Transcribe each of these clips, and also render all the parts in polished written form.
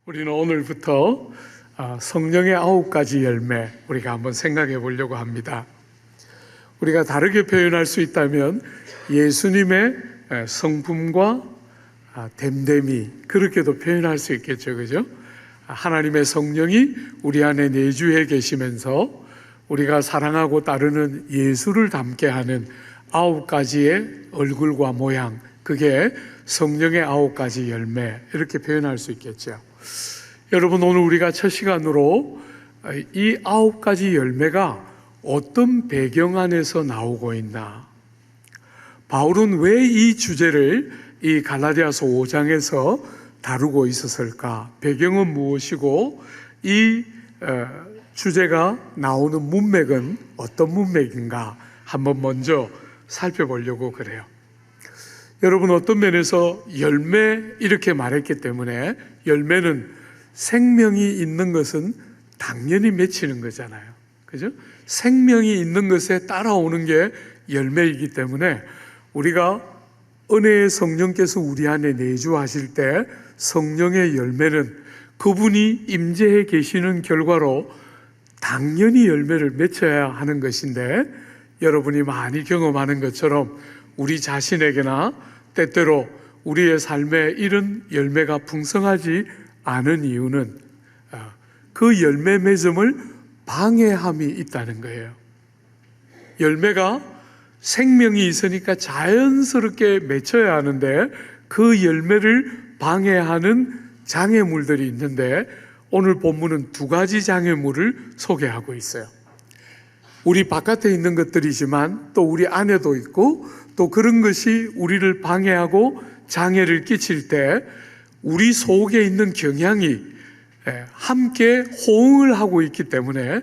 우리는 오늘부터 성령의 9가지 열매 우리가 한번 생각해 보려고 합니다. 우리가 다르게 표현할 수 있다면 예수님의 성품과 됨됨이, 그렇게도 표현할 수 있겠죠, 그죠? 하나님의 성령이 우리 안에 내주해 계시면서 우리가 사랑하고 따르는 예수를 닮게 하는 9가지의 얼굴과 모양, 그게 성령의 9가지 열매, 이렇게 표현할 수 있겠죠. 여러분, 오늘 우리가 첫 시간으로 이 9가지 열매가 어떤 배경 안에서 나오고 있나, 바울은 왜 이 주제를 이 갈라디아서 5장에서 다루고 있었을까, 배경은 무엇이고 이 주제가 나오는 문맥은 어떤 문맥인가 한번 먼저 살펴보려고 그래요. 여러분, 어떤 면에서 열매 이렇게 말했기 때문에 열매는 생명이 있는 것은 당연히 맺히는 거잖아요, 그죠? 생명이 있는 것에 따라오는 게 열매이기 때문에 우리가 은혜의 성령께서 우리 안에 내주하실 때 성령의 열매는 그분이 임재해 계시는 결과로 당연히 열매를 맺혀야 하는 것인데, 여러분이 많이 경험하는 것처럼 우리 자신에게나 때때로 우리의 삶에 이런 열매가 풍성하지 않은 이유는 그 열매 맺음을 방해함이 있다는 거예요. 열매가 생명이 있으니까 자연스럽게 맺혀야 하는데 그 열매를 방해하는 장애물들이 있는데, 오늘 본문은 2가지 장애물을 소개하고 있어요. 우리 바깥에 있는 것들이지만 또 우리 안에도 있고, 또 그런 것이 우리를 방해하고 장애를 끼칠 때 우리 속에 있는 경향이 함께 호응을 하고 있기 때문에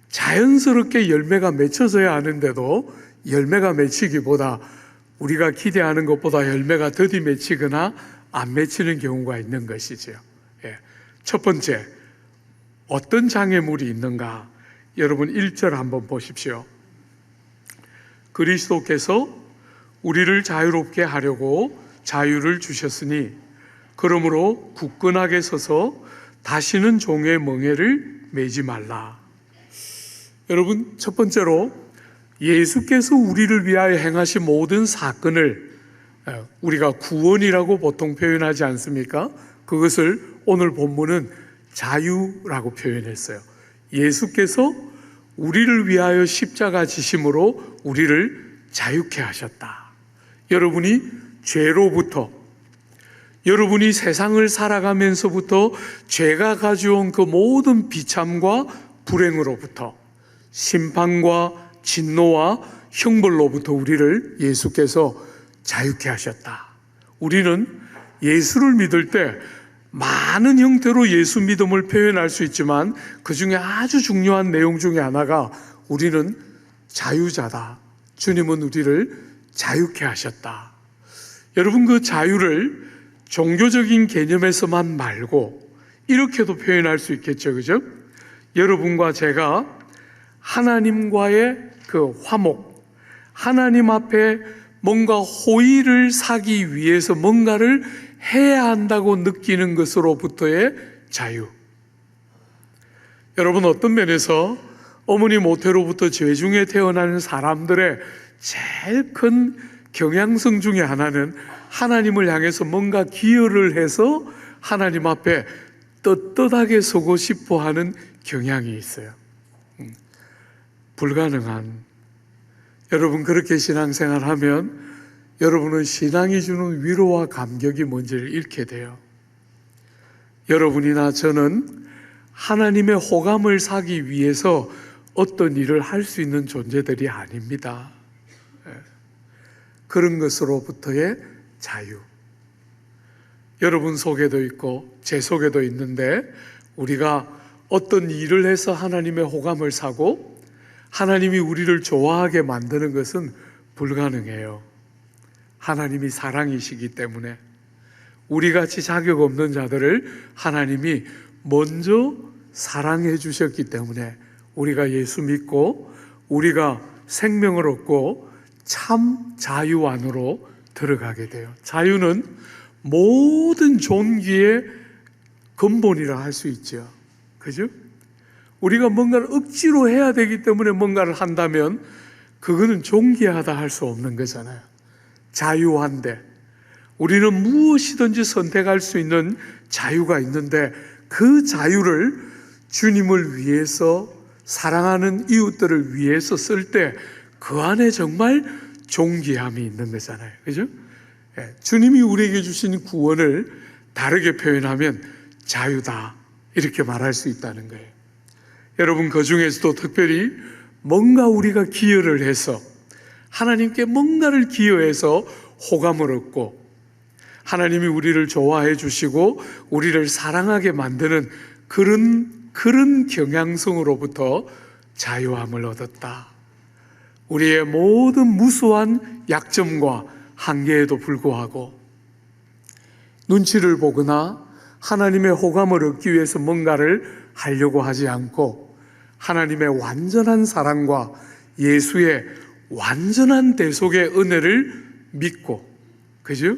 자연스럽게 열매가 맺혀져야 하는데도 열매가 맺히기보다, 우리가 기대하는 것보다 열매가 더디 맺히거나 안 맺히는 경우가 있는 것이죠. 첫 번째, 어떤 장애물이 있는가? 여러분 1절 한번 보십시오. 그리스도께서 우리를 자유롭게 하려고 자유를 주셨으니 그러므로 굳건하게 서서 다시는 종의 멍에를 매지 말라. 여러분, 첫 번째로 예수께서 우리를 위하여 행하신 모든 사건을 우리가 구원이라고 보통 표현하지 않습니까? 그것을 오늘 본문은 자유라고 표현했어요. 예수께서 우리를 위하여 십자가 지심으로 우리를 자유케 하셨다. 여러분이 죄로부터, 여러분이 세상을 살아가면서부터 죄가 가져온 그 모든 비참과 불행으로부터, 심판과 진노와 형벌로부터 우리를 예수께서 자유케 하셨다. 우리는 예수를 믿을 때 많은 형태로 예수 믿음을 표현할 수 있지만 그 중에 아주 중요한 내용 중에 하나가 우리는 자유자다. 주님은 우리를 자유케 하셨다. 여러분, 그 자유를 종교적인 개념에서만 말고 이렇게도 표현할 수 있겠죠, 그죠? 여러분과 제가 하나님과의 그 화목, 하나님 앞에 뭔가 호의를 사기 위해서 뭔가를 해야 한다고 느끼는 것으로부터의 자유. 여러분, 어떤 면에서 어머니 모태로부터 죄 중에 태어나는 사람들의 제일 큰 경향성 중에 하나는 하나님을 향해서 뭔가 기여를 해서 하나님 앞에 떳떳하게 서고 싶어 하는 경향이 있어요. 불가능한, 여러분 그렇게 신앙생활 하면 여러분은 신앙이 주는 위로와 감격이 뭔지를 잃게 돼요. 여러분이나 저는 하나님의 호감을 사기 위해서 어떤 일을 할 수 있는 존재들이 아닙니다. 그런 것으로부터의 자유, 여러분 속에도 있고 제 속에도 있는데, 우리가 어떤 일을 해서 하나님의 호감을 사고 하나님이 우리를 좋아하게 만드는 것은 불가능해요. 하나님이 사랑이시기 때문에 우리같이 자격 없는 자들을 하나님이 먼저 사랑해 주셨기 때문에 우리가 예수 믿고 우리가 생명을 얻고 참 자유 안으로 들어가게 돼요. 자유는 모든 존귀의 근본이라 할 수 있죠. 그죠? 우리가 뭔가를 억지로 해야 되기 때문에 뭔가를 한다면 그거는 존귀하다 할 수 없는 거잖아요. 자유한데 우리는 무엇이든지 선택할 수 있는 자유가 있는데 그 자유를 주님을 위해서, 사랑하는 이웃들을 위해서 쓸 때 그 안에 정말 존귀함이 있는 거잖아요. 그죠? 주님이 우리에게 주신 구원을 다르게 표현하면 자유다, 이렇게 말할 수 있다는 거예요. 여러분, 그 중에서도 특별히 뭔가 우리가 기여를 해서, 하나님께 뭔가를 기여해서 호감을 얻고 하나님이 우리를 좋아해 주시고 우리를 사랑하게 만드는 그런 경향성으로부터 자유함을 얻었다. 우리의 모든 무수한 약점과 한계에도 불구하고 눈치를 보거나 하나님의 호감을 얻기 위해서 뭔가를 하려고 하지 않고 하나님의 완전한 사랑과 예수의 완전한 대속의 은혜를 믿고, 그죠?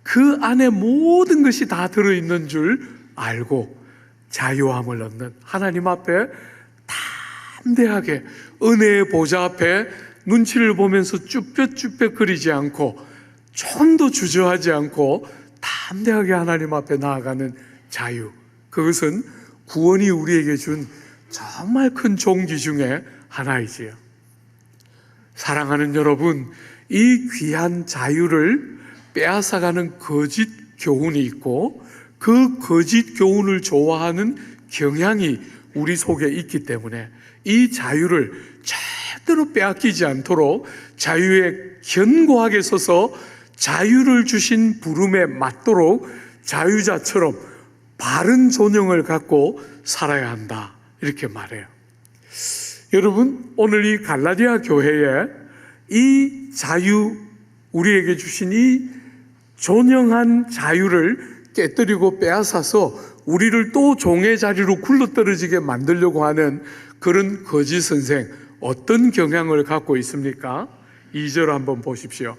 그 안에 모든 것이 다 들어있는 줄 알고 자유함을 얻는, 하나님 앞에 담대하게 은혜의 보좌 앞에 눈치를 보면서 쭈뼛쭈뼛거리지 않고 좀도 주저하지 않고 담대하게 하나님 앞에 나아가는 자유, 그것은 구원이 우리에게 준 정말 큰 종기 중에 하나이지요. 사랑하는 여러분, 이 귀한 자유를 빼앗아가는 거짓 교훈이 있고 그 거짓 교훈을 좋아하는 경향이 우리 속에 있기 때문에 이 자유를 절대로 빼앗기지 않도록 자유에 견고하게 서서 자유를 주신 부름에 맞도록 자유자처럼 바른 존영을 갖고 살아야 한다, 이렇게 말해요. 여러분, 오늘 이 갈라디아 교회에 이 자유, 우리에게 주신 이 존영한 자유를 깨뜨리고 빼앗아서 우리를 또 종의 자리로 굴러떨어지게 만들려고 하는 그런 거짓 선생, 어떤 경향을 갖고 있습니까? 2절 한번 보십시오.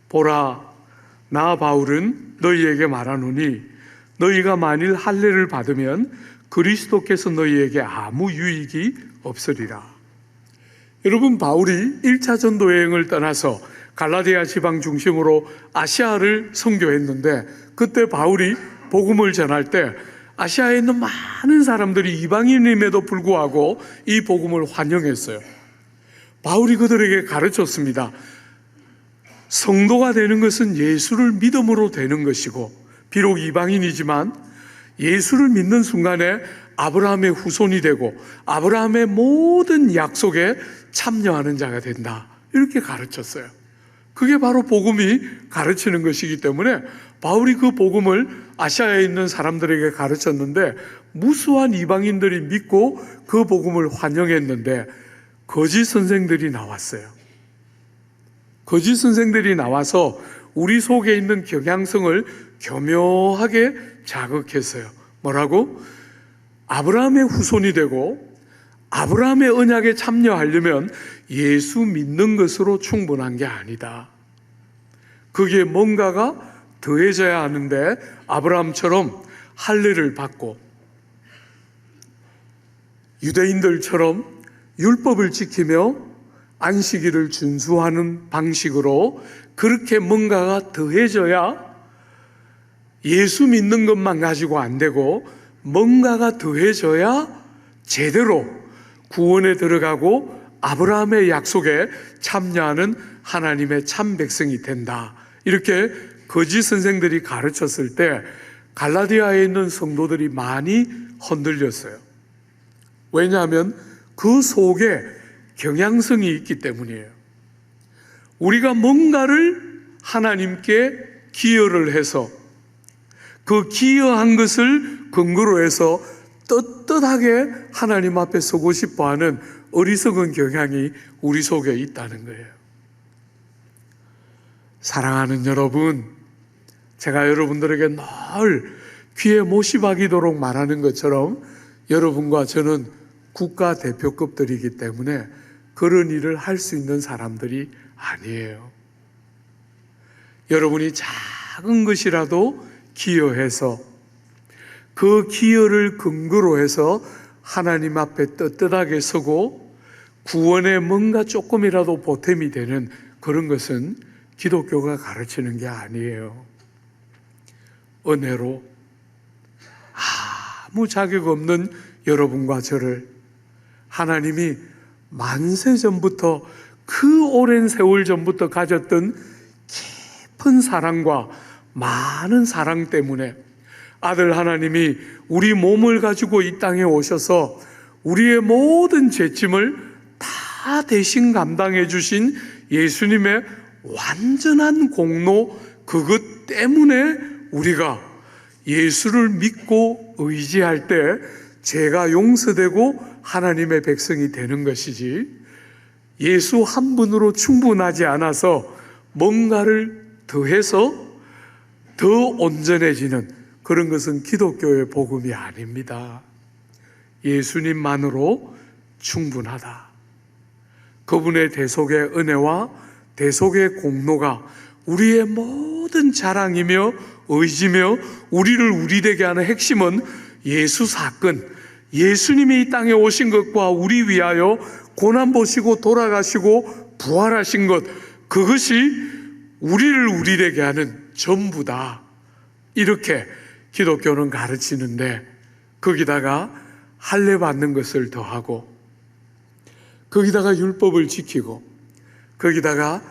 보라, 나 바울은 너희에게 말하노니 너희가 만일 할례를 받으면 그리스도께서 너희에게 아무 유익이 없으리라. 여러분, 바울이 1차 전도 여행을 떠나서 갈라디아 지방 중심으로 아시아를 선교했는데, 그때 바울이 복음을 전할 때 아시아에 있는 많은 사람들이 이방인임에도 불구하고 이 복음을 환영했어요. 바울이 그들에게 가르쳤습니다. 성도가 되는 것은 예수를 믿음으로 되는 것이고, 비록 이방인이지만 예수를 믿는 순간에 아브라함의 후손이 되고 아브라함의 모든 약속에 참여하는 자가 된다, 이렇게 가르쳤어요. 그게 바로 복음이 가르치는 것이기 때문에 바울이 그 복음을 아시아에 있는 사람들에게 가르쳤는데 무수한 이방인들이 믿고 그 복음을 환영했는데 거짓 선생들이 나왔어요. 거짓 선생들이 나와서 우리 속에 있는 경향성을 교묘하게 자극했어요. 뭐라고? 아브라함의 후손이 되고 아브라함의 언약에 참여하려면 예수 믿는 것으로 충분한 게 아니다. 그게 뭔가가 더해져야 하는데 아브라함처럼 할례를 받고 유대인들처럼 율법을 지키며 안식일을 준수하는 방식으로 그렇게 뭔가가 더해져야, 예수 믿는 것만 가지고 안 되고 뭔가가 더해져야 제대로 구원에 들어가고 아브라함의 약속에 참여하는 하나님의 참 백성이 된다, 이렇게 거짓 선생들이 가르쳤을 때 갈라디아에 있는 성도들이 많이 흔들렸어요. 왜냐하면 그 속에 경향성이 있기 때문이에요. 우리가 뭔가를 하나님께 기여를 해서 그 기여한 것을 근거로 해서 떳떳하게 하나님 앞에 서고 싶어하는 어리석은 경향이 우리 속에 있다는 거예요. 사랑하는 여러분, 제가 여러분들에게 늘 귀에 못이 박이도록 말하는 것처럼 여러분과 저는 국가대표급들이기 때문에 그런 일을 할 수 있는 사람들이 아니에요. 여러분이 작은 것이라도 기여해서 그 기여를 근거로 해서 하나님 앞에 떳떳하게 서고 구원에 뭔가 조금이라도 보탬이 되는 그런 것은 기독교가 가르치는 게 아니에요. 은혜로 아무 자격 없는 여러분과 저를 하나님이 만세 전부터, 그 오랜 세월 전부터 가졌던 깊은 사랑과 많은 사랑 때문에 아들 하나님이 우리 몸을 가지고 이 땅에 오셔서 우리의 모든 죄짐을 다 대신 감당해 주신 예수님의 완전한 공로, 그것 때문에 우리가 예수를 믿고 의지할 때 죄가 용서되고 하나님의 백성이 되는 것이지, 예수 한 분으로 충분하지 않아서 뭔가를 더해서 더 온전해지는 그런 것은 기독교의 복음이 아닙니다. 예수님만으로 충분하다. 그분의 대속의 은혜와 대속의 공로가 우리의 모든 자랑이며 의지며 우리를 우리되게 하는 핵심은 예수 사건, 예수님이 이 땅에 오신 것과 우리 위하여 고난 보시고 돌아가시고 부활하신 것, 그것이 우리를 우리되게 하는 전부다. 이렇게 기독교는 가르치는데, 거기다가 할례 받는 것을 더하고, 거기다가 율법을 지키고, 거기다가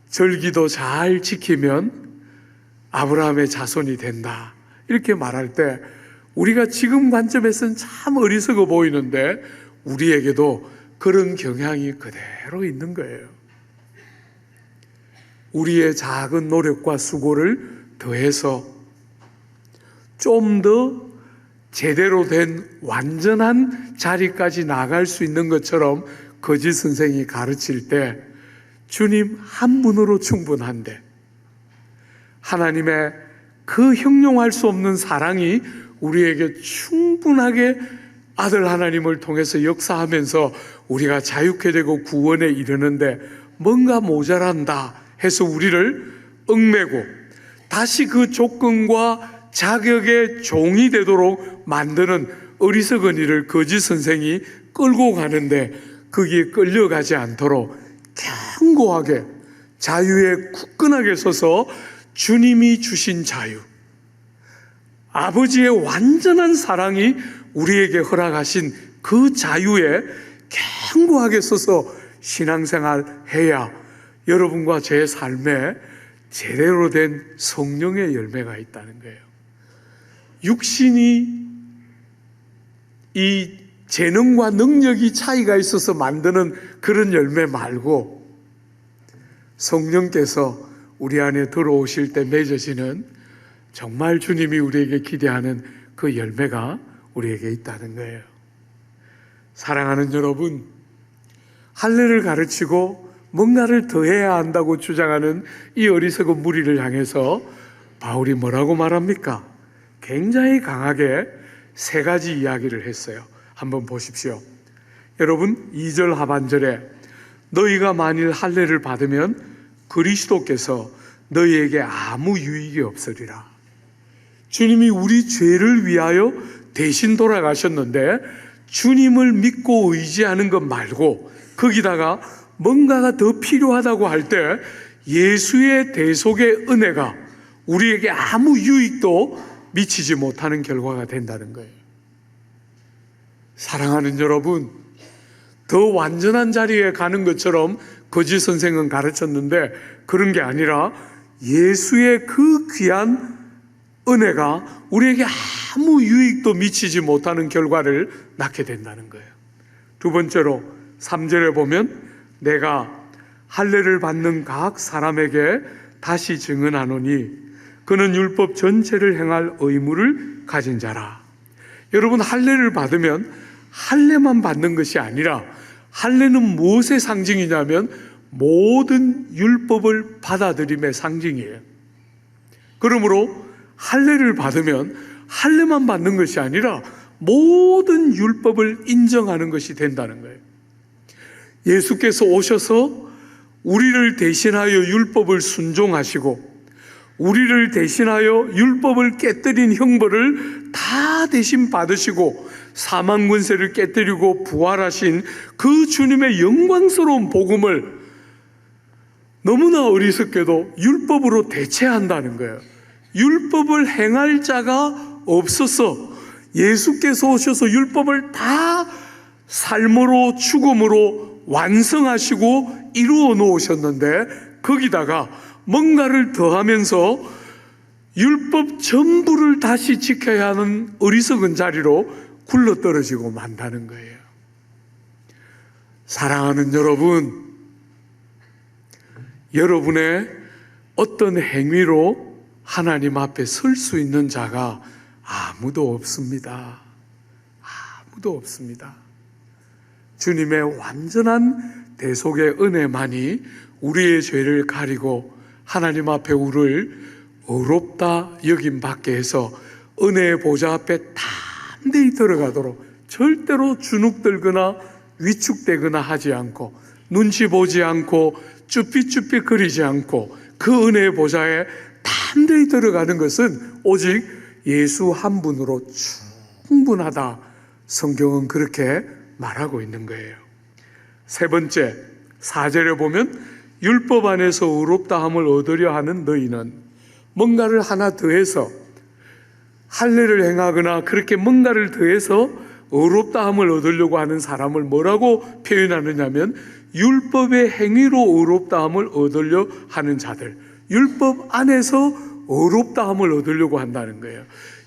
절기도 잘 지키면 아브라함의 자손이 된다. 이렇게 말할 때 우리가 지금 관점에서는 참 어리석어 보이는데 우리에게도 그런 경향이 그대로 있는 거예요. 우리의 작은 노력과 수고를 더해서 좀 더 제대로 된 완전한 자리까지 나갈 수 있는 것처럼 거짓 선생이 가르칠 때 주님 한 분으로 충분한데, 하나님의 그 형용할 수 없는 사랑이 우리에게 충분하게 아들 하나님을 통해서 역사하면서 우리가 자유케 되고 구원에 이르는데 뭔가 모자란다 해서 우리를 얽매고 다시 그 조건과 자격의 종이 되도록 만드는 어리석은 일을 거짓 선생이 끌고 가는데, 거기에 끌려가지 않도록 견고하게 자유에 굳건하게 서서 주님이 주신 자유, 아버지의 완전한 사랑이 우리에게 허락하신 그 자유에 견고하게 서서 신앙생활 해야 여러분과 제 삶에 제대로 된 성령의 열매가 있다는 거예요. 육신이 이 재능과 능력이 차이가 있어서 만드는 그런 열매 말고 성령께서 우리 안에 들어오실 때 맺어지는 정말 주님이 우리에게 기대하는 그 열매가 우리에게 있다는 거예요. 사랑하는 여러분, 할례를 가르치고 뭔가를 더해야 한다고 주장하는 이 어리석은 무리를 향해서 바울이 뭐라고 말합니까? 굉장히 강하게 세 가지 이야기를 했어요. 한번 보십시오. 여러분, 2절 하반절에 너희가 만일 할례를 받으면 그리스도께서 너희에게 아무 유익이 없으리라. 주님이 우리 죄를 위하여 대신 돌아가셨는데 주님을 믿고 의지하는 것 말고 거기다가 뭔가가 더 필요하다고 할 때 예수의 대속의 은혜가 우리에게 아무 유익도 미치지 못하는 결과가 된다는 거예요. 사랑하는 여러분, 더 완전한 자리에 가는 것처럼 거짓 선생은 가르쳤는데 그런 게 아니라 예수의 그 귀한 은혜가 우리에게 아무 유익도 미치지 못하는 결과를 낳게 된다는 거예요. 두 번째로 3절에 보면 내가 할례를 받는 각 사람에게 다시 증언하노니 그는 율법 전체를 행할 의무를 가진 자라. 여러분, 할례를 받으면 할례만 받는 것이 아니라 할례는 무엇의 상징이냐면 모든 율법을 받아들임의 상징이에요. 그러므로 할례를 받으면 할례만 받는 것이 아니라 모든 율법을 인정하는 것이 된다는 거예요. 예수께서 오셔서 우리를 대신하여 율법을 순종하시고 우리를 대신하여 율법을 깨뜨린 형벌을 다 대신 받으시고 사망 권세를 깨뜨리고 부활하신 그 주님의 영광스러운 복음을 너무나 어리석게도 율법으로 대체한다는 거예요. 율법을 행할 자가 없어서 예수께서 오셔서 율법을 다 삶으로 죽음으로 완성하시고 이루어 놓으셨는데 거기다가 뭔가를 더하면서 율법 전부를 다시 지켜야 하는 어리석은 자리로 굴러떨어지고 만다는 거예요. 사랑하는 여러분, 여러분의 어떤 행위로 하나님 앞에 설 수 있는 자가 아무도 없습니다. 아무도 없습니다. 주님의 완전한 대속의 은혜만이 우리의 죄를 가리고 하나님 앞에 우리를 의롭다 여김 받게 해서 은혜의 보좌 앞에 담대히 들어가도록 절대로 주눅들거나 위축되거나 하지 않고 눈치 보지 않고 쭈삣쭈삣 거리지 않고 그 은혜의 보좌에 담대히 들어가는 것은 오직 예수 한 분으로 충분하다. 성경은 그렇게 말하고 있는 거예요. 세 번째, 4절에 보면 율법 안에서 의롭다함을 얻으려 하는 너희는 뭔가를 하나 더해서 할례를 행하거나 그렇게 뭔가를 더해서 의롭다함을 얻으려고 하는 사람을 뭐라고 표현하느냐면 율법의 행위로 의롭다함을 얻으려 하는 자들, 율법 안에서 의롭다함을 얻으려고 한다는 거예요.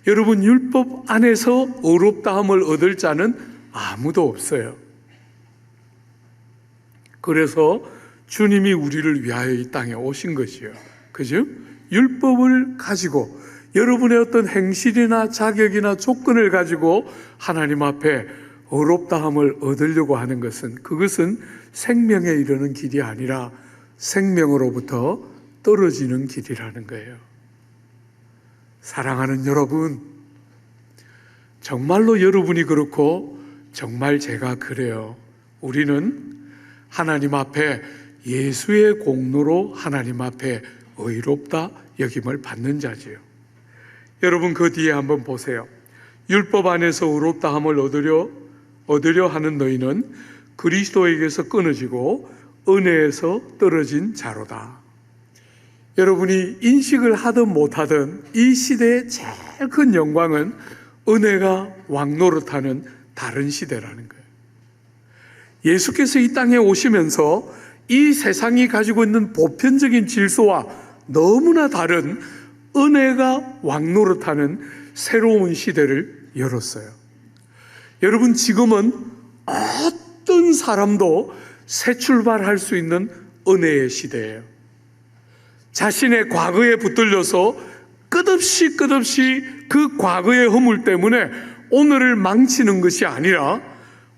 여러분, 율법 안에서 의롭다함을 얻을 자는 아무도 없어요. 그래서 주님이 우리를 위하여 이 땅에 오신 것이요. 그죠? 율법을 가지고 여러분의 어떤 행실이나 자격이나 조건을 가지고 하나님 앞에 의롭다함을 얻으려고 하는 것은 그것은 생명에 이르는 길이 아니라 생명으로부터 떨어지는 길이라는 거예요. 사랑하는 여러분, 정말로 여러분이 그렇고 정말 제가 그래요. 우리는 하나님 앞에 예수의 공로로 하나님 앞에 의롭다 여김을 받는 자지요. 여러분, 그 뒤에 한번 보세요. 율법 안에서 의롭다함을 얻으려 하는 너희는 그리스도에게서 끊어지고 은혜에서 떨어진 자로다. 여러분이 인식을 하든 못하든 이 시대의 제일 큰 영광은 은혜가 왕노릇하는 다른 시대라는 거예요. 예수께서 이 땅에 오시면서 이 세상이 가지고 있는 보편적인 질서와 너무나 다른 은혜가 왕노릇하는 새로운 시대를 열었어요. 여러분, 지금은 어떤 사람도 새 출발할 수 있는 은혜의 시대예요. 자신의 과거에 붙들려서 끝없이 그 과거의 허물 때문에 오늘을 망치는 것이 아니라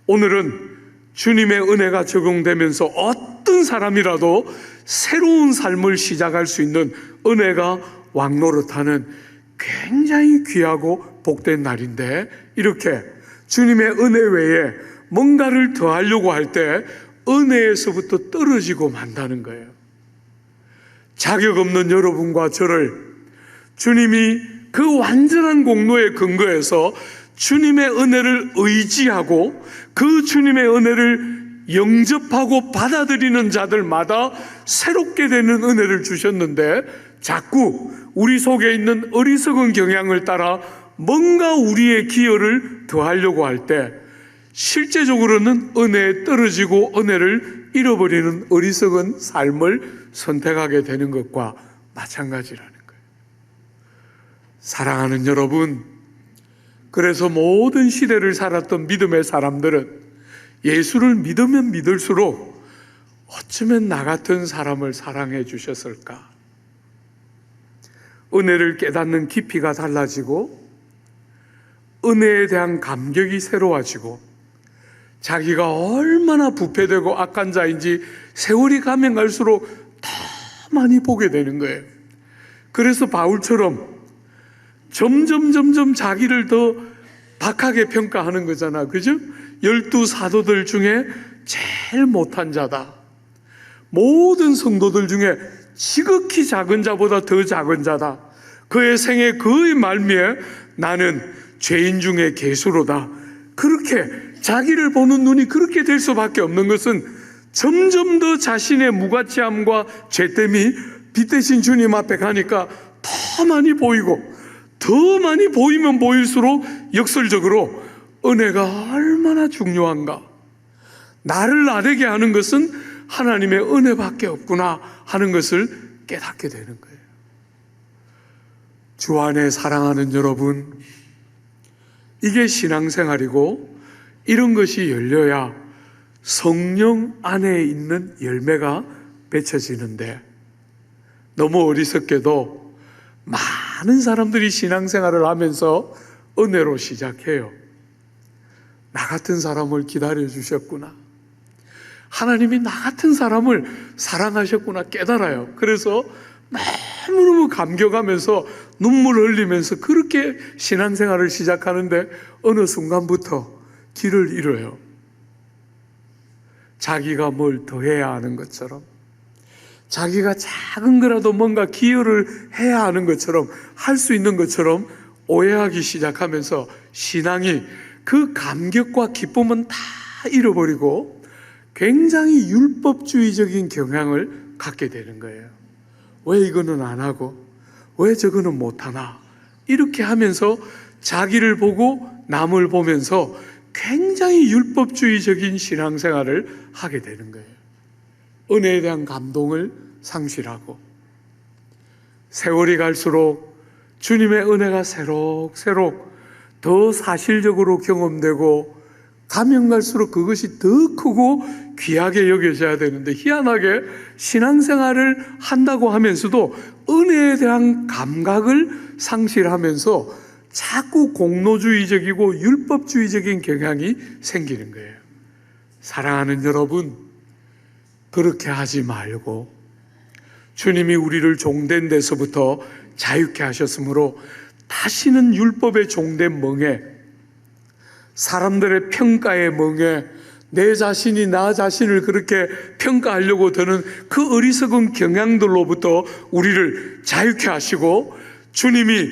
오늘은 주님의 은혜가 적용되면서 어떤 사람이라도 새로운 삶을 시작할 수 있는 은혜가 왕노릇하는 굉장히 귀하고 복된 날인데, 이렇게 주님의 은혜 외에 뭔가를 더하려고 할 때 은혜에서부터 떨어지고 만다는 거예요. 자격 없는 여러분과 저를 주님이 그 완전한 공로에 근거해서 주님의 은혜를 의지하고 그 주님의 은혜를 영접하고 받아들이는 자들마다 새롭게 되는 은혜를 주셨는데, 자꾸 우리 속에 있는 어리석은 경향을 따라 뭔가 우리의 기여를 더하려고 할 때 실제적으로는 은혜에 떨어지고 은혜를 잃어버리는 어리석은 삶을 선택하게 되는 것과 마찬가지라는 거예요. 사랑하는 여러분, 그래서 모든 시대를 살았던 믿음의 사람들은 예수를 믿으면 믿을수록 어쩌면 나 같은 사람을 사랑해 주셨을까? 은혜를 깨닫는 깊이가 달라지고 은혜에 대한 감격이 새로워지고 자기가 얼마나 부패되고 악한 자인지 세월이 가면 갈수록 더 많이 보게 되는 거예요. 그래서 바울처럼 점점 자기를 더 박하게 평가하는 거잖아. 그죠? 12 사도들 중에 제일 못한 자다. 모든 성도들 중에 지극히 작은 자보다 더 작은 자다. 그의 생애 그의 말미에 나는 죄인 중에 괴수로다. 그렇게 자기를 보는 눈이 그렇게 될 수밖에 없는 것은 점점 더 자신의 무가치함과 죄됨이 빛 대신 주님 앞에 가니까 더 많이 보이고, 더 많이 보이면 보일수록 역설적으로 은혜가 얼마나 중요한가, 나를 나대게 하는 것은 하나님의 은혜밖에 없구나 하는 것을 깨닫게 되는 거예요. 주 안에 사랑하는 여러분, 이게 신앙생활이고, 이런 것이 열려야 성령 안에 있는 열매가 맺혀지는데, 너무 어리석게도 많은 사람들이 신앙생활을 하면서 은혜로 시작해요. 나 같은 사람을 기다려 주셨구나, 하나님이 나 같은 사람을 사랑하셨구나 깨달아요. 그래서 너무너무 감격하면서 눈물 흘리면서 그렇게 신앙생활을 시작하는데 어느 순간부터 길을 잃어요. 자기가 뭘 더 해야 하는 것처럼, 자기가 작은 거라도 뭔가 기여를 해야 하는 것처럼, 할 수 있는 것처럼 오해하기 시작하면서 신앙이 그 감격과 기쁨은 다 잃어버리고 굉장히 율법주의적인 경향을 갖게 되는 거예요. 왜 이거는 안 하고 왜 저거는 못 하나, 이렇게 하면서 자기를 보고 남을 보면서 굉장히 율법주의적인 신앙생활을 하게 되는 거예요. 은혜에 대한 감동을 상실하고, 세월이 갈수록 주님의 은혜가 새록새록 더 사실적으로 경험되고, 가면 갈수록 그것이 더 크고 귀하게 여겨져야 되는데, 희한하게 신앙생활을 한다고 하면서도 은혜에 대한 감각을 상실하면서 자꾸 공로주의적이고 율법주의적인 경향이 생기는 거예요. 사랑하는 여러분, 그렇게 하지 말고 주님이 우리를 종된 데서부터 자유케 하셨으므로 다시는 율법의 종된 멍에, 사람들의 평가의 멍에 내 자신이 나 자신을 그렇게 평가하려고 드는 그 어리석은 경향들로부터 우리를 자유케 하시고, 주님이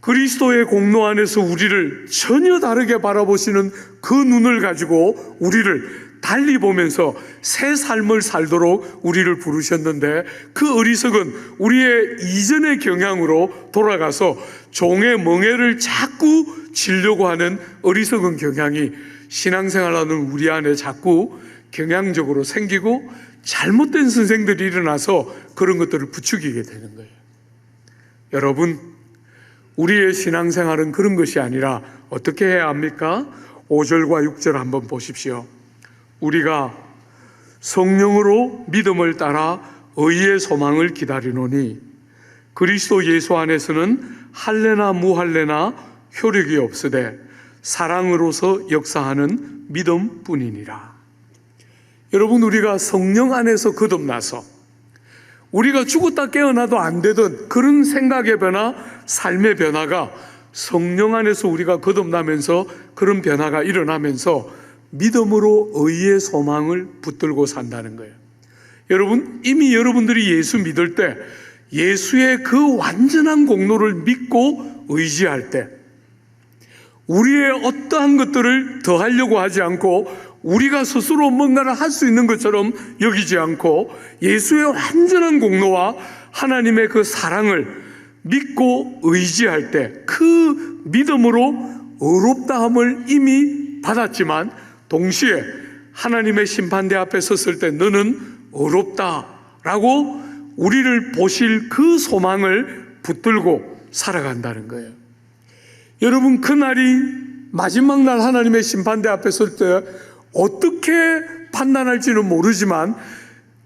그리스도의 공로 안에서 우리를 전혀 다르게 바라보시는 그 눈을 가지고 우리를 달리 보면서 새 삶을 살도록 우리를 부르셨는데, 그 어리석은 우리의 이전의 경향으로 돌아가서 종의 멍에를 자꾸 지려고 하는 어리석은 경향이 신앙생활하는 우리 안에 자꾸 경향적으로 생기고, 잘못된 선생들이 일어나서 그런 것들을 부추기게 되는 거예요. 여러분, 우리의 신앙생활은 그런 것이 아니라 어떻게 해야 합니까? 5절과 6절 한번 보십시오. 우리가 성령으로 믿음을 따라 의의 소망을 기다리노니 그리스도 예수 안에서는 할례나 무할례나 효력이 없으되 사랑으로서 역사하는 믿음뿐이니라. 여러분, 우리가 성령 안에서 거듭나서 우리가 죽었다 깨어나도 안 되던 그런 생각의 변화, 삶의 변화가 성령 안에서 우리가 거듭나면서 그런 변화가 일어나면서 믿음으로 의의 소망을 붙들고 산다는 거예요. 여러분, 이미 여러분들이 예수 믿을 때 예수의 그 완전한 공로를 믿고 의지할 때 우리의 어떠한 것들을 더 하려고 하지 않고, 우리가 스스로 뭔가를 할 수 있는 것처럼 여기지 않고 예수의 완전한 공로와 하나님의 그 사랑을 믿고 의지할 때 그 믿음으로 의롭다함을 이미 받았지만, 동시에 하나님의 심판대 앞에 섰을 때 너는 의롭다라고 우리를 보실 그 소망을 붙들고 살아간다는 거예요. 여러분, 그날이 마지막 날 하나님의 심판대 앞에 설 때 어떻게 판단할지는 모르지만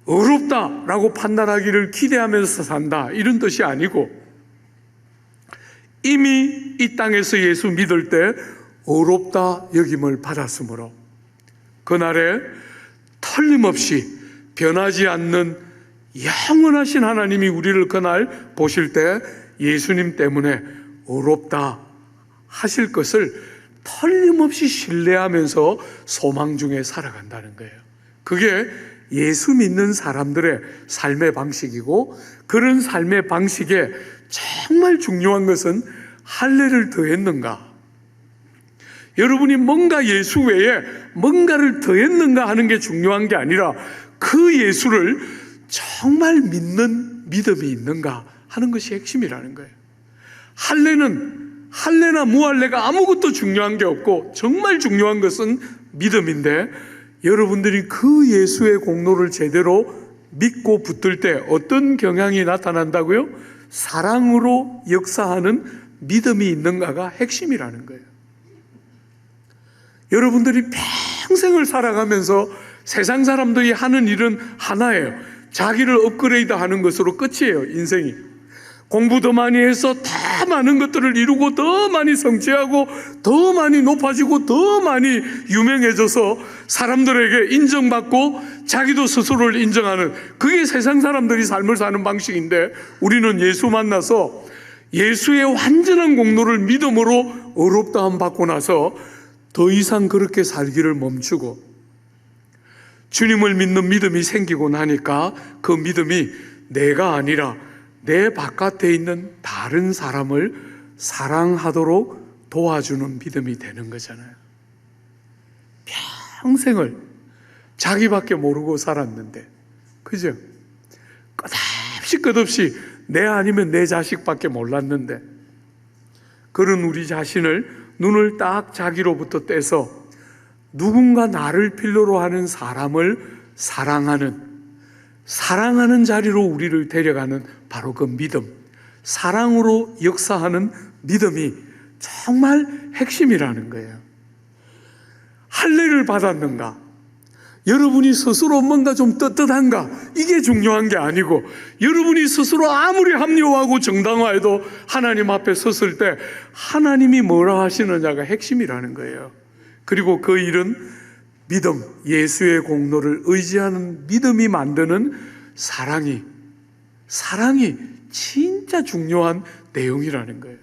의롭다라고 판단하기를 기대하면서 산다, 이런 뜻이 아니고, 이미 이 땅에서 예수 믿을 때 의롭다 여김을 받았으므로 그날에 틀림없이 변하지 않는 영원하신 하나님이 우리를 그날 보실 때 예수님 때문에 의롭다 하실 것을 틀림없이 신뢰하면서 소망 중에 살아간다는 거예요. 그게 예수 믿는 사람들의 삶의 방식이고, 그런 삶의 방식에 정말 중요한 것은 할례를 더했는가, 여러분이 뭔가 예수 외에 뭔가를 더했는가 하는 게 중요한 게 아니라 그 예수를 정말 믿는 믿음이 있는가 하는 것이 핵심이라는 거예요. 할례나 무할례가 아무것도 중요한 게 없고 정말 중요한 것은 믿음인데, 여러분들이 그 예수의 공로를 제대로 믿고 붙들 때 어떤 경향이 나타난다고요? 사랑으로 역사하는 믿음이 있는가가 핵심이라는 거예요. 여러분들이 평생을 살아가면서 세상 사람들이 하는 일은 하나예요. 자기를 업그레이드 하는 것으로 끝이에요, 인생이. 공부 더 많이 해서 더 많은 것들을 이루고 더 많이 성취하고 더 많이 높아지고 더 많이 유명해져서 사람들에게 인정받고 자기도 스스로를 인정하는, 그게 세상 사람들이 삶을 사는 방식인데, 우리는 예수 만나서 예수의 완전한 공로를 믿음으로 의롭다함 받고 나서 더 이상 그렇게 살기를 멈추고 주님을 믿는 믿음이 생기고 나니까 그 믿음이 내가 아니라 내 바깥에 있는 다른 사람을 사랑하도록 도와주는 믿음이 되는 거잖아요. 평생을 자기밖에 모르고 살았는데, 그죠? 끝없이 내 아니면 내 자식밖에 몰랐는데, 그런 우리 자신을 눈을 딱 자기로부터 떼서 누군가 나를 필요로 하는 사람을 사랑하는 자리로 우리를 데려가는 바로 그 믿음, 사랑으로 역사하는 믿음이 정말 핵심이라는 거예요. 할례를 받았는가? 여러분이 스스로 뭔가 좀 떳떳한가? 이게 중요한 게 아니고, 여러분이 스스로 아무리 합리화하고 정당화해도 하나님 앞에 섰을 때 하나님이 뭐라 하시느냐가 핵심이라는 거예요. 그리고 그 일은 믿음, 예수의 공로를 의지하는 믿음이 만드는 사랑이 진짜 중요한 내용이라는 거예요.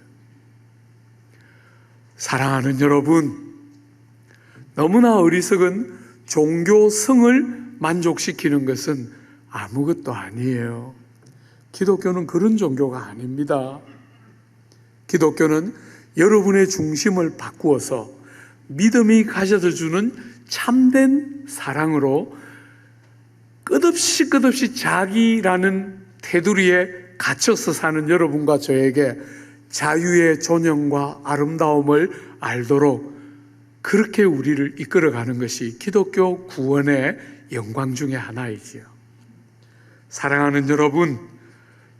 사랑하는 여러분, 너무나 어리석은 종교성을 만족시키는 것은 아무것도 아니에요. 기독교는 그런 종교가 아닙니다. 기독교는 여러분의 중심을 바꾸어서 믿음이 가져다 주는 참된 사랑으로 끝없이 자기라는 테두리에 갇혀서 사는 여러분과 저에게 자유의 존엄과 아름다움을 알도록 그렇게 우리를 이끌어가는 것이 기독교 구원의 영광 중에 하나이지요. 사랑하는 여러분,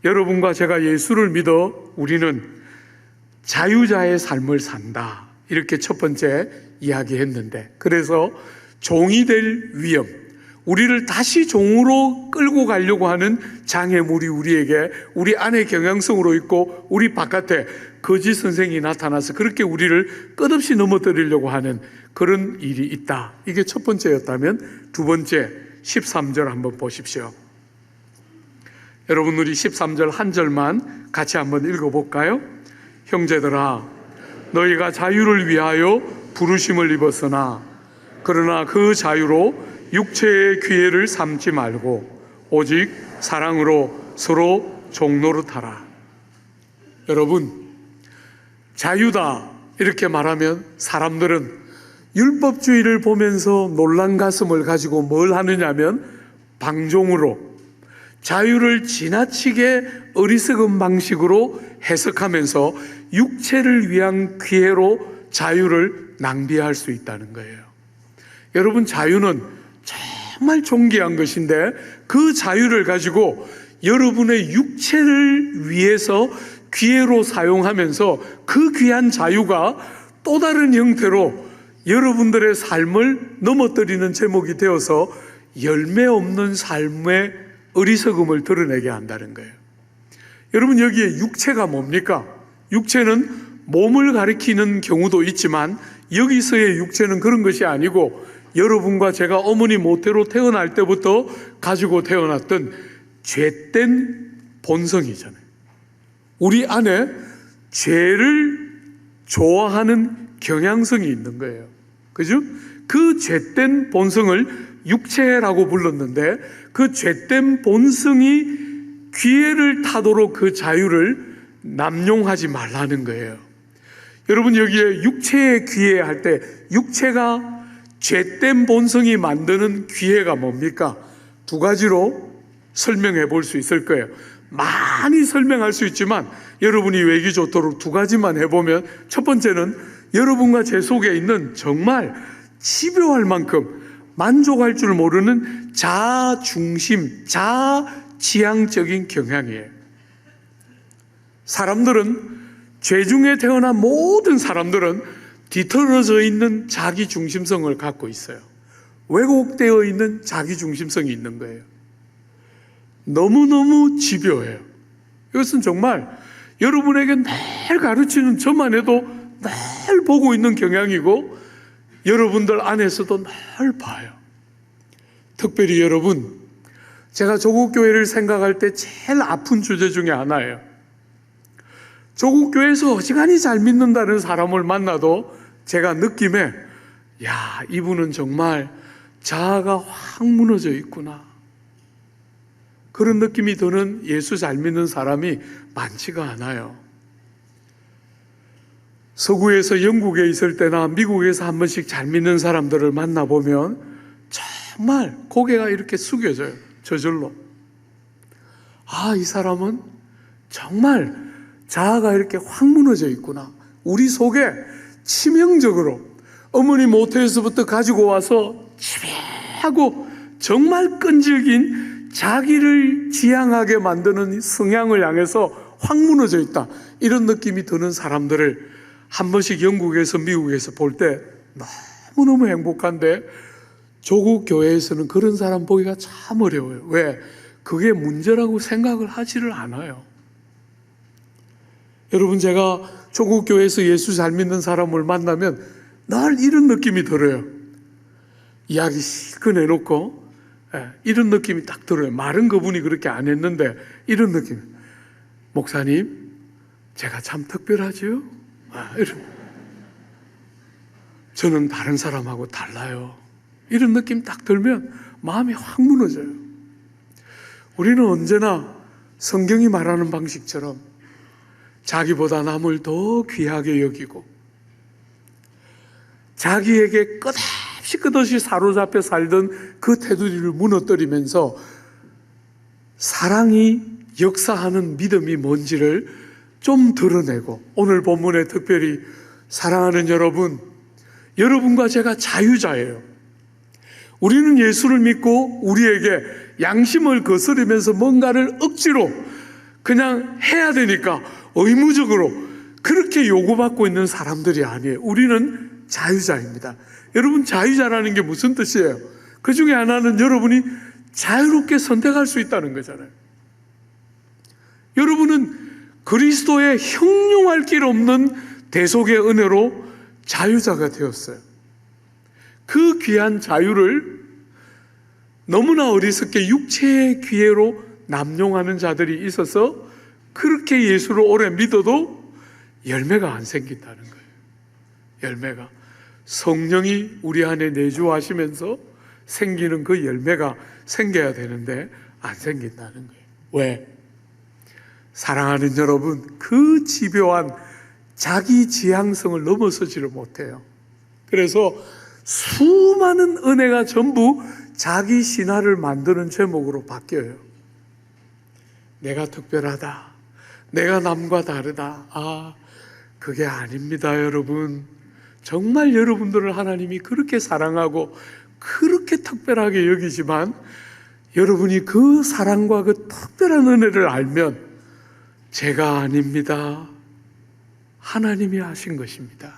여러분과 제가 예수를 믿어 우리는 자유자의 삶을 산다, 이렇게 첫 번째 이야기했는데, 그래서 종이 될 위험, 우리를 다시 종으로 끌고 가려고 하는 장애물이 우리에게, 우리 안에 경향성으로 있고 우리 바깥에 거짓 선생이 나타나서 그렇게 우리를 끝없이 넘어뜨리려고 하는 그런 일이 있다. 이게 첫 번째였다면, 두 번째 13절 한번 보십시오. 여러분, 우리 13절 한 절만 같이 한번 읽어볼까요? 형제들아, 너희가 자유를 위하여 부르심을 입었으나 그러나 그 자유로 육체의 기회를 삼지 말고 오직 사랑으로 서로 종노릇하라. 여러분, 자유다 이렇게 말하면 사람들은 율법주의를 보면서 놀란 가슴을 가지고 뭘 하느냐면 방종으로 자유를 지나치게 어리석은 방식으로 해석하면서 육체를 위한 기회로 자유를 낭비할 수 있다는 거예요. 여러분, 자유는 정말 존귀한 것인데 그 자유를 가지고 여러분의 육체를 위해서 기회로 사용하면서 그 귀한 자유가 또 다른 형태로 여러분들의 삶을 넘어뜨리는 제목이 되어서 열매 없는 삶의 어리석음을 드러내게 한다는 거예요. 여러분, 여기에 육체가 뭡니까? 육체는 몸을 가리키는 경우도 있지만 여기서의 육체는 그런 것이 아니고 여러분과 제가 어머니 모태로 태어날 때부터 가지고 태어났던 죄된 본성이잖아요. 우리 안에 죄를 좋아하는 경향성이 있는 거예요. 그죠? 그 죄된 본성을 육체라고 불렀는데 그 죄된 본성이 기회를 타도록 그 자유를 남용하지 말라는 거예요. 여러분, 여기에 육체의 기회 할 때 육체가 죄된 본성이 만드는 기회가 뭡니까? 두 가지로 설명해 볼 수 있을 거예요. 많이 설명할 수 있지만 여러분이 외기 좋도록 두 가지만 해보면, 첫 번째는 여러분과 제 속에 있는 정말 집요할 만큼 만족할 줄 모르는 자중심, 자지향적인 경향이에요. 사람들은, 죄 중에 태어난 모든 사람들은 뒤틀어져 있는 자기 중심성을 갖고 있어요. 왜곡되어 있는 자기 중심성이 있는 거예요. 너무너무 집요해요. 이것은 정말 여러분에게 늘 가르치는 저만 해도 늘 보고 있는 경향이고 여러분들 안에서도 늘 봐요. 특별히 여러분, 제가 조국교회를 생각할 때 제일 아픈 주제 중에 하나예요. 조국교회에서 어지간히 잘 믿는다는 사람을 만나도 제가 느낌에, 야, 이분은 정말 자아가 확 무너져 있구나, 그런 느낌이 드는 예수 잘 믿는 사람이 많지가 않아요. 서구에서 영국에 있을 때나 미국에서 한 번씩 잘 믿는 사람들을 만나보면 정말 고개가 이렇게 숙여져요. 저절로. 아, 이 사람은 정말 자아가 이렇게 확 무너져 있구나. 우리 속에 치명적으로 어머니 모태에서부터 가지고 와서 집요하고 정말 끈질긴 자기를 지향하게 만드는 성향을 향해서 확 무너져 있다, 이런 느낌이 드는 사람들을 한 번씩 영국에서 미국에서 볼 때 너무너무 행복한데, 조국 교회에서는 그런 사람 보기가 참 어려워요. 왜? 그게 문제라고 생각을 하지를 않아요. 여러분, 제가 조국 교회에서 예수 잘 믿는 사람을 만나면 늘 이런 느낌이 들어요. 이야기 실컷 내놓고 이런 느낌이 딱 들어요. 말은 그분이 그렇게 안 했는데 이런 느낌. 목사님, 제가 참 특별하죠? 저는 다른 사람하고 달라요. 이런 느낌 딱 들면 마음이 확 무너져요. 우리는 언제나 성경이 말하는 방식처럼 자기보다 남을 더 귀하게 여기고 자기에게 끝없이 사로잡혀 살던 그 테두리를 무너뜨리면서 사랑이 역사하는 믿음이 뭔지를 좀 드러내고, 오늘 본문에 특별히 사랑하는 여러분, 여러분과 제가 자유자예요. 우리는 예수를 믿고 우리에게 양심을 거스르면서 뭔가를 억지로 그냥 해야 되니까 의무적으로 그렇게 요구받고 있는 사람들이 아니에요. 우리는 자유자입니다. 여러분, 자유자라는 게 무슨 뜻이에요? 그 중에 하나는 여러분이 자유롭게 선택할 수 있다는 거잖아요. 여러분은 그리스도의 형용할 길 없는 대속의 은혜로 자유자가 되었어요. 그 귀한 자유를 너무나 어리석게 육체의 기회로 남용하는 자들이 있어서 그렇게 예수를 오래 믿어도 열매가 안 생긴다는 거예요. 열매가, 성령이 우리 안에 내주하시면서 생기는 그 열매가 생겨야 되는데 안 생긴다는 거예요. 왜? 사랑하는 여러분, 그 집요한 자기 지향성을 넘어서지를 못해요. 그래서 수많은 은혜가 전부 자기 신화를 만드는 제목으로 바뀌어요. 내가 특별하다, 내가 남과 다르다. 아, 그게 아닙니다, 여러분. 정말 여러분들을 하나님이 그렇게 사랑하고 그렇게 특별하게 여기지만, 여러분이 그 사랑과 그 특별한 은혜를 알면 제가 아닙니다, 하나님이 하신 것입니다,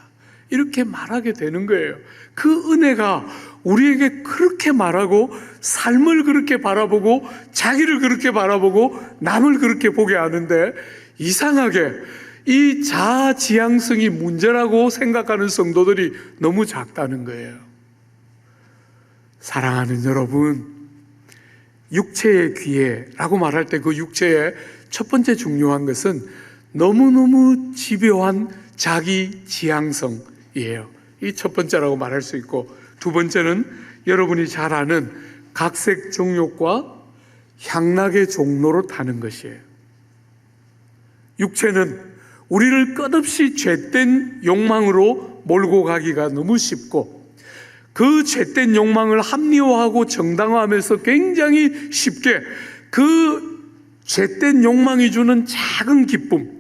이렇게 말하게 되는 거예요. 그 은혜가 우리에게 그렇게 말하고 삶을 그렇게 바라보고 자기를 그렇게 바라보고 남을 그렇게 보게 하는데, 이상하게 이 자아지향성이 문제라고 생각하는 성도들이 너무 작다는 거예요. 사랑하는 여러분, 육체의 기회라고 말할 때 그 육체의 첫 번째 중요한 것은 너무너무 집요한 자기 지향성이에요. 이 첫 번째라고 말할 수 있고, 두 번째는 여러분이 잘 아는 각색 정욕과 향락의 종로로 타는 것이에요. 육체는 우리를 끝없이 죄된 욕망으로 몰고 가기가 너무 쉽고, 그 죄된 욕망을 합리화하고 정당화하면서 굉장히 쉽게 그 죄된 욕망이 주는 작은 기쁨,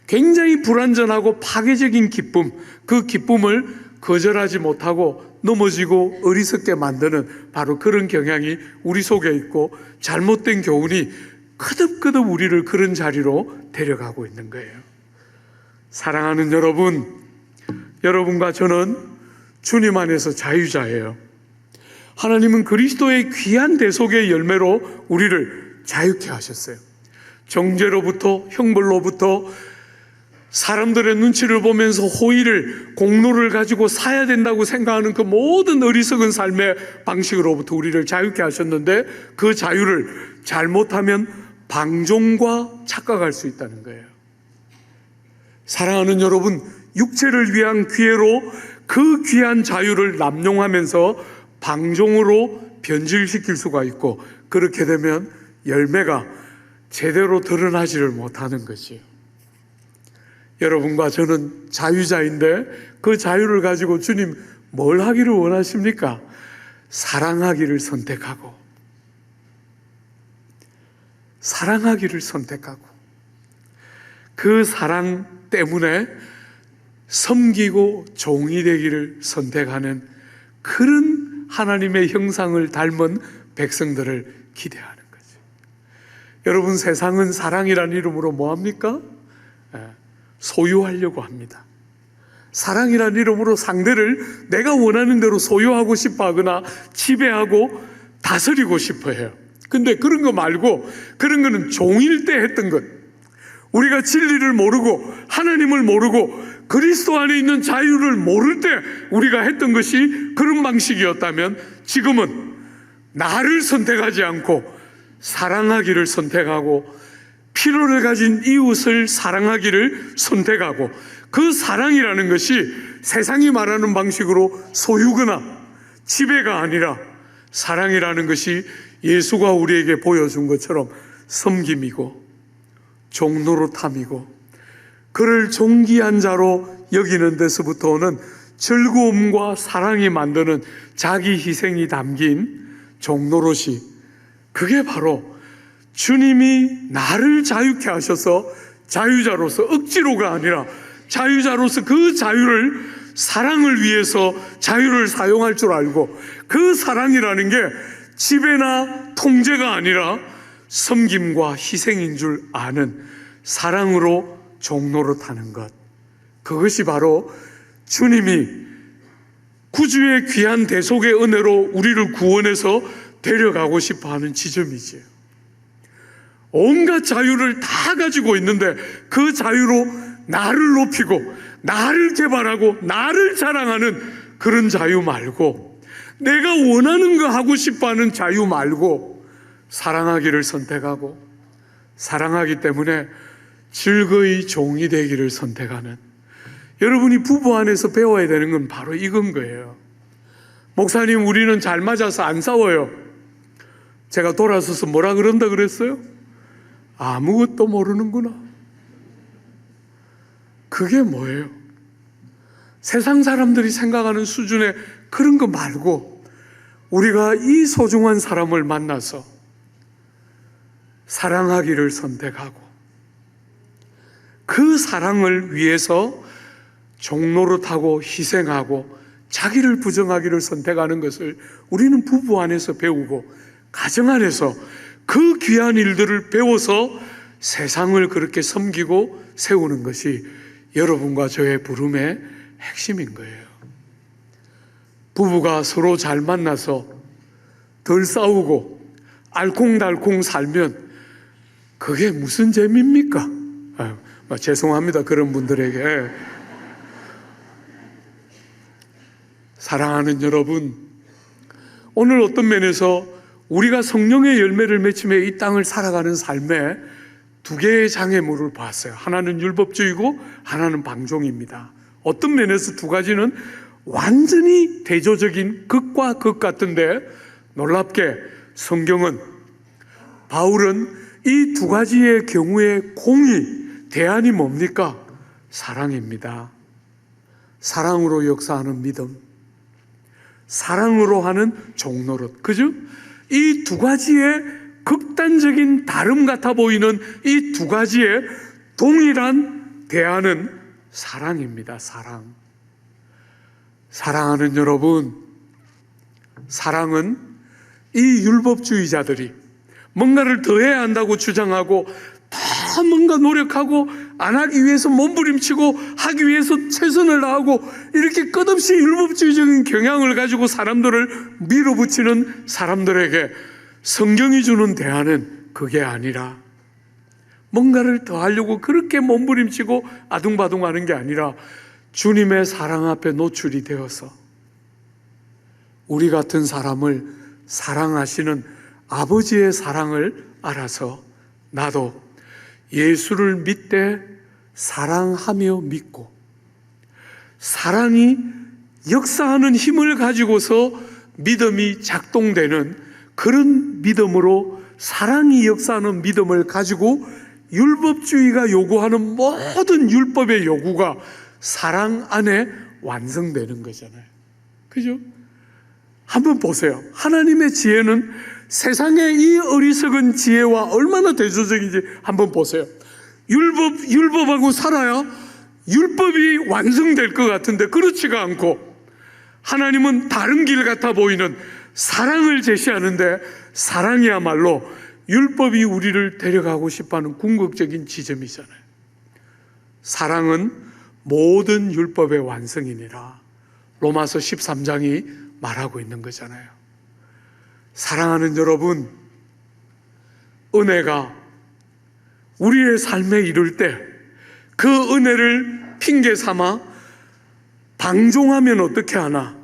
굉장히 불완전하고 파괴적인 기쁨, 그 기쁨을 거절하지 못하고 넘어지고 어리석게 만드는 바로 그런 경향이 우리 속에 있고, 잘못된 교훈이 끄덕끄덕 우리를 그런 자리로 데려가고 있는 거예요. 사랑하는 여러분, 여러분과 저는 주님 안에서 자유자예요. 하나님은 그리스도의 귀한 대속의 열매로 우리를 자유케 하셨어요. 정죄로부터, 형벌로부터, 사람들의 눈치를 보면서 호의를, 공로를 가지고 사야 된다고 생각하는 그 모든 어리석은 삶의 방식으로부터 우리를 자유케 하셨는데, 그 자유를 잘못하면 방종과 착각할 수 있다는 거예요. 사랑하는 여러분, 육체를 위한 기회로 그 귀한 자유를 남용하면서 방종으로 변질시킬 수가 있고, 그렇게 되면 열매가 제대로 드러나지를 못하는 것이에요. 여러분과 저는 자유자인데, 그 자유를 가지고 주님 뭘 하기를 원하십니까? 사랑하기를 선택하고, 사랑하기를 선택하고, 그 사랑 때문에 섬기고 종이 되기를 선택하는 그런 하나님의 형상을 닮은 백성들을 기대하는 거죠. 여러분, 세상은 사랑이라는 이름으로 뭐합니까? 소유하려고 합니다. 사랑이라는 이름으로 상대를 내가 원하는 대로 소유하고 싶어 하거나 지배하고 다스리고 싶어 해요. 근데 그런 거 말고, 그런 거는 종일 때 했던 것, 우리가 진리를 모르고 하나님을 모르고 그리스도 안에 있는 자유를 모를 때 우리가 했던 것이 그런 방식이었다면, 지금은 나를 선택하지 않고 사랑하기를 선택하고, 필요를 가진 이웃을 사랑하기를 선택하고, 그 사랑이라는 것이 세상이 말하는 방식으로 소유거나 지배가 아니라, 사랑이라는 것이 예수가 우리에게 보여준 것처럼 섬김이고 종노릇함이고, 그를 존귀한 자로 여기는 데서부터 오는 즐거움과 사랑이 만드는 자기 희생이 담긴 종노릇이, 그게 바로 주님이 나를 자유케 하셔서 자유자로서, 억지로가 아니라 자유자로서 그 자유를, 사랑을 위해서 자유를 사용할 줄 알고, 그 사랑이라는 게 지배나 통제가 아니라 섬김과 희생인 줄 아는 사랑으로 종노릇하는 것, 그것이 바로 주님이 구주의 귀한 대속의 은혜로 우리를 구원해서 데려가고 싶어하는 지점이지요. 온갖 자유를 다 가지고 있는데, 그 자유로 나를 높이고 나를 개발하고 나를 자랑하는 그런 자유 말고, 내가 원하는 거 하고 싶어하는 자유 말고, 사랑하기를 선택하고, 사랑하기 때문에 즐거이 종이 되기를 선택하는, 여러분이 부부 안에서 배워야 되는 건 바로 이건 거예요. 목사님, 우리는 잘 맞아서 안 싸워요. 제가 돌아서서 뭐라 그런다 그랬어요? 아무것도 모르는구나. 그게 뭐예요? 세상 사람들이 생각하는 수준의 그런 거 말고, 우리가 이 소중한 사람을 만나서 사랑하기를 선택하고, 그 사랑을 위해서 종노릇하고 희생하고 자기를 부정하기를 선택하는 것을 우리는 부부 안에서 배우고, 가정 안에서 그 귀한 일들을 배워서 세상을 그렇게 섬기고 세우는 것이 여러분과 저의 부름의 핵심인 거예요. 부부가 서로 잘 만나서 덜 싸우고 알콩달콩 살면 그게 무슨 재미입니까? 죄송합니다, 그런 분들에게. 사랑하는 여러분, 오늘 어떤 면에서 우리가 성령의 열매를 맺히며 이 땅을 살아가는 삶에 두 개의 장애물을 봤어요. 하나는 율법주의고 하나는 방종입니다. 어떤 면에서 두 가지는 완전히 대조적인 극과 극 같은데, 놀랍게 성경은, 바울은 이 두 가지의 경우의 공이, 대안이 뭡니까? 사랑입니다. 사랑으로 역사하는 믿음, 사랑으로 하는 종노릇. 그죠? 이 두 가지의 극단적인 다름 같아 보이는 이 두 가지의 동일한 대안은 사랑입니다. 사랑. 사랑하는 여러분, 사랑은 이 율법주의자들이 뭔가를 더해야 한다고 주장하고 더 뭔가 노력하고 안 하기 위해서 몸부림치고 하기 위해서 최선을 다하고 이렇게 끝없이 율법주의적인 경향을 가지고 사람들을 밀어붙이는 사람들에게 성경이 주는 대안은 그게 아니라, 뭔가를 더 하려고 그렇게 몸부림치고 아둥바둥하는 게 아니라 주님의 사랑 앞에 노출이 되어서 우리 같은 사람을 사랑하시는 아버지의 사랑을 알아서 나도 예수를 믿되 사랑하며 믿고, 사랑이 역사하는 힘을 가지고서 믿음이 작동되는 그런 믿음으로, 사랑이 역사하는 믿음을 가지고 율법주의가 요구하는 모든 율법의 요구가 사랑 안에 완성되는 거잖아요. 그죠? 한번 보세요. 하나님의 지혜는 세상의 이 어리석은 지혜와 얼마나 대조적인지 한번 보세요. 율법하고 살아야 율법이 완성될 것 같은데 그렇지가 않고, 하나님은 다른 길 같아 보이는 사랑을 제시하는데, 사랑이야말로 율법이 우리를 데려가고 싶어하는 궁극적인 지점이잖아요. 사랑은 모든 율법의 완성이니라 로마서 13장이 말하고 있는 거잖아요. 사랑하는 여러분, 은혜가 우리의 삶에 이룰 때 그 은혜를 핑계 삼아 방종하면 어떻게 하나,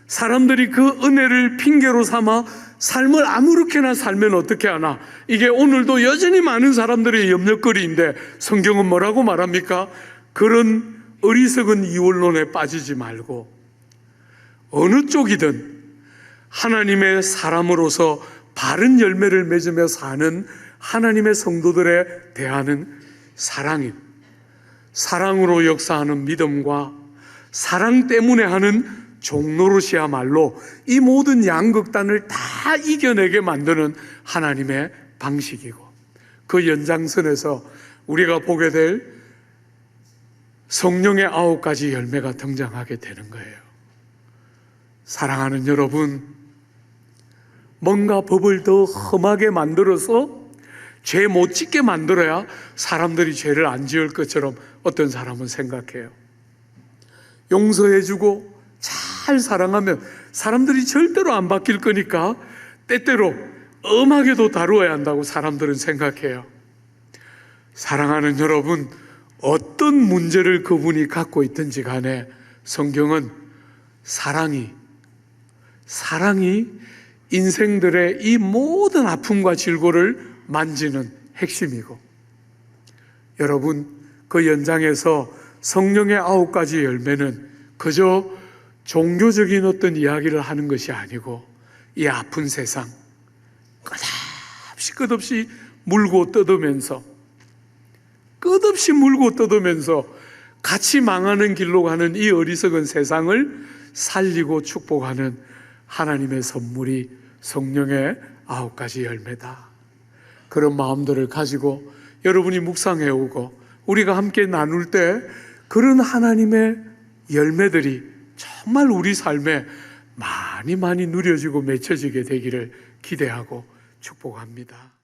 사람들이 그 은혜를 핑계로 삼아 삶을 아무렇게나 살면 어떻게 하나, 이게 오늘도 여전히 많은 사람들의 염려거리인데 성경은 뭐라고 말합니까? 그런 어리석은 이원론에 빠지지 말고 어느 쪽이든 하나님의 사람으로서 바른 열매를 맺으며 사는 하나님의 성도들의 대안은 사랑으로 역사하는 믿음과 사랑 때문에 하는 종노릇이야말로 이 모든 양극단을 다 이겨내게 만드는 하나님의 방식이고, 그 연장선에서 우리가 보게 될 성령의 9가지 열매가 등장하게 되는 거예요. 사랑하는 여러분, 뭔가 법을 더 험하게 만들어서 죄 못 짓게 만들어야 사람들이 죄를 안 지을 것처럼 어떤 사람은 생각해요. 용서해주고 잘 사랑하면 사람들이 절대로 안 바뀔 거니까 때때로 엄하게도 다루어야 한다고 사람들은 생각해요. 사랑하는 여러분, 어떤 문제를 그분이 갖고 있든지 간에 성경은 사랑이 인생들의 이 모든 아픔과 질고를 만지는 핵심이고, 여러분, 그 연장에서 성령의 9가지 열매는 그저 종교적인 어떤 이야기를 하는 것이 아니고, 이 아픈 세상 끝없이 물고 뜯으면서 같이 망하는 길로 가는 이 어리석은 세상을 살리고 축복하는 하나님의 선물이 성령의 9가지 열매다. 그런 마음들을 가지고 여러분이 묵상해오고 우리가 함께 나눌 때 그런 하나님의 열매들이 정말 우리 삶에 많이 누려지고 맺혀지게 되기를 기대하고 축복합니다.